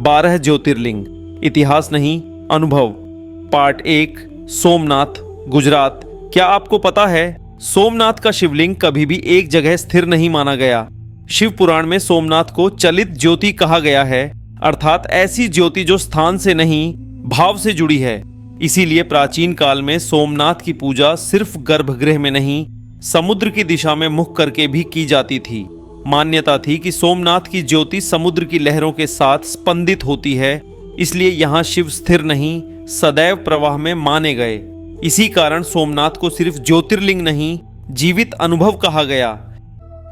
12 ज्योतिर्लिंग, इतिहास नहीं अनुभव। पार्ट 1, सोमनाथ, गुजरात। क्या आपको पता है सोमनाथ का शिवलिंग कभी भी एक जगह स्थिर नहीं माना गया। शिव पुराण में सोमनाथ को चलित ज्योति कहा गया है, अर्थात ऐसी ज्योति जो स्थान से नहीं भाव से जुड़ी है। इसीलिए प्राचीन काल में सोमनाथ की पूजा सिर्फ गर्भगृह में नहीं, समुद्र की दिशा में मुख करके भी की जाती थी। मान्यता थी कि सोमनाथ की ज्योति समुद्र की लहरों के साथ स्पंदित होती है, इसलिए यहाँ शिव स्थिर नहीं सदैव प्रवाह में माने गए। इसी कारण सोमनाथ को सिर्फ ज्योतिर्लिंग नहीं जीवित अनुभव कहा गया।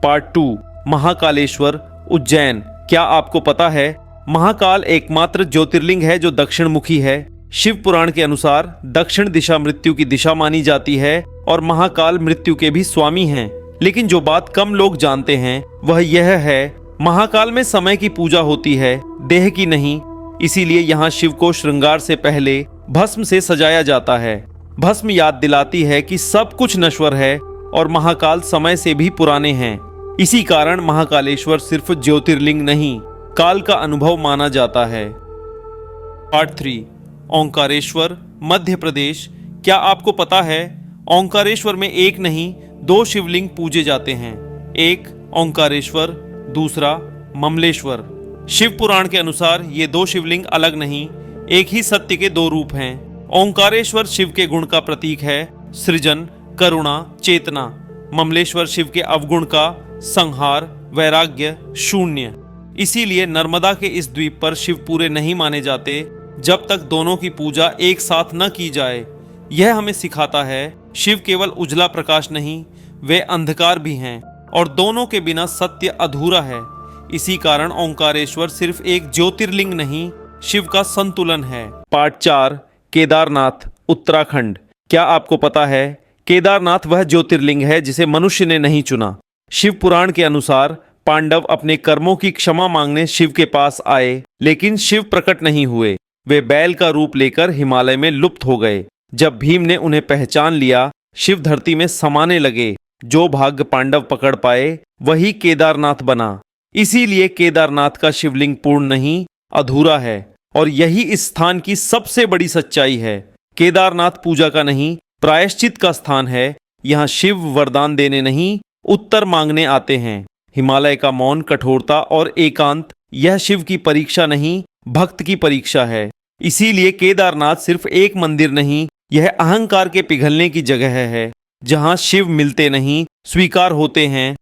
पार्ट 2, महाकालेश्वर, उज्जैन। क्या आपको पता है महाकाल एकमात्र ज्योतिर्लिंग है जो दक्षिण मुखी है। शिव पुराण के अनुसार दक्षिण दिशा मृत्यु की दिशा मानी जाती है और महाकाल मृत्यु के भी स्वामी हैं। लेकिन जो बात कम लोग जानते हैं वह यह है, महाकाल में समय की पूजा होती है, देह की नहीं। इसीलिए यहाँ शिव को श्रृंगार से पहले भस्म से सजाया जाता है। भस्म याद दिलाती है कि सब कुछ नश्वर है और महाकाल समय से भी पुराने हैं। इसी कारण महाकालेश्वर सिर्फ ज्योतिर्लिंग नहीं, काल का अनुभव माना जाता है। पार्ट 3, ओंकारेश्वर, मध्य प्रदेश। क्या आपको पता है ओंकारेश्वर में एक नहीं 2 शिवलिंग पूजे जाते हैं। एक ओंकारेश्वर, दूसरा ममलेश्वर। शिव पुराण के अनुसार ये 2 शिवलिंग अलग नहीं, एक ही सत्य के 2 रूप हैं। ओंकारेश्वर शिव के गुण का प्रतीक है, सृजन, करुणा, चेतना। ममलेश्वर शिव के अवगुण का, संहार, वैराग्य, शून्य। इसीलिए नर्मदा के इस द्वीप पर शिव पूरे नहीं माने जाते जब तक दोनों की पूजा एक साथ न की जाए। यह हमें सिखाता है शिव केवल उजला प्रकाश नहीं, वे अंधकार भी हैं और दोनों के बिना सत्य अधूरा है। इसी कारण ओंकारेश्वर सिर्फ एक ज्योतिर्लिंग नहीं, शिव का संतुलन है। पार्ट 4, केदारनाथ, उत्तराखंड। क्या आपको पता है केदारनाथ वह ज्योतिर्लिंग है जिसे मनुष्य ने नहीं चुना। शिव पुराण के अनुसार पांडव अपने कर्मों की क्षमा मांगने शिव के पास आए, लेकिन शिव प्रकट नहीं हुए। वे बैल का रूप लेकर हिमालय में लुप्त हो गए। जब भीम ने उन्हें पहचान लिया, शिव धरती में समाने लगे। जो भाग्य पांडव पकड़ पाए वही केदारनाथ बना। इसीलिए केदारनाथ का शिवलिंग पूर्ण नहीं, अधूरा है और यही इस स्थान की सबसे बड़ी सच्चाई है। केदारनाथ पूजा का नहीं, प्रायश्चित का स्थान है। यहाँ शिव वरदान देने नहीं, उत्तर मांगने आते हैं। हिमालय का मौन, कठोरता और एकांत, यह शिव की परीक्षा नहीं, भक्त की परीक्षा है। इसीलिए केदारनाथ सिर्फ एक मंदिर नहीं, यह अहंकार के पिघलने की जगह है, जहां शिव मिलते नहीं, स्वीकार होते हैं।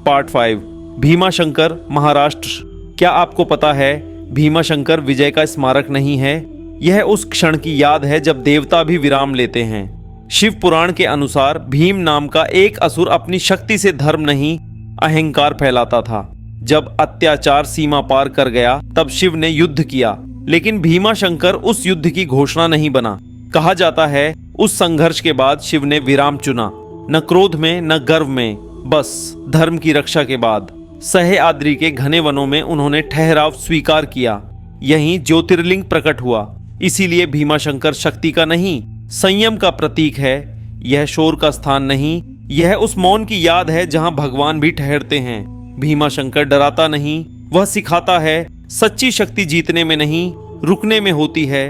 पार्ट 5, भीमाशंकर, महाराष्ट्र। क्या आपको पता है भीमाशंकर विजय का स्मारक नहीं है, यह उस क्षण की याद है जब देवता भी विराम लेते हैं। शिव पुराण के अनुसार भीम नाम का एक असुर अपनी शक्ति से धर्म नहीं, अहंकार फैलाता था। जब अत्याचार सीमा पार कर गया तब शिव ने युद्ध किया, लेकिन भीमाशंकर उस युद्ध की घोषणा नहीं बना। कहा जाता है उस संघर्ष के बाद शिव ने विराम चुना, न क्रोध में न गर्व में, बस धर्म की रक्षा के बाद। सह्याद्री के घने वनों में उन्होंने ठहराव स्वीकार किया। यहीं ज्योतिर्लिंग प्रकट हुआ। इसीलिए भीमाशंकर शक्ति का नहीं, संयम का प्रतीक है। यह शोर का स्थान नहीं, यह उस मौन की याद है जहां भगवान भी ठहरते हैं। भीमाशंकर डराता नहीं, वह सिखाता है सच्ची शक्ति जीतने में नहीं, रुकने में होती है।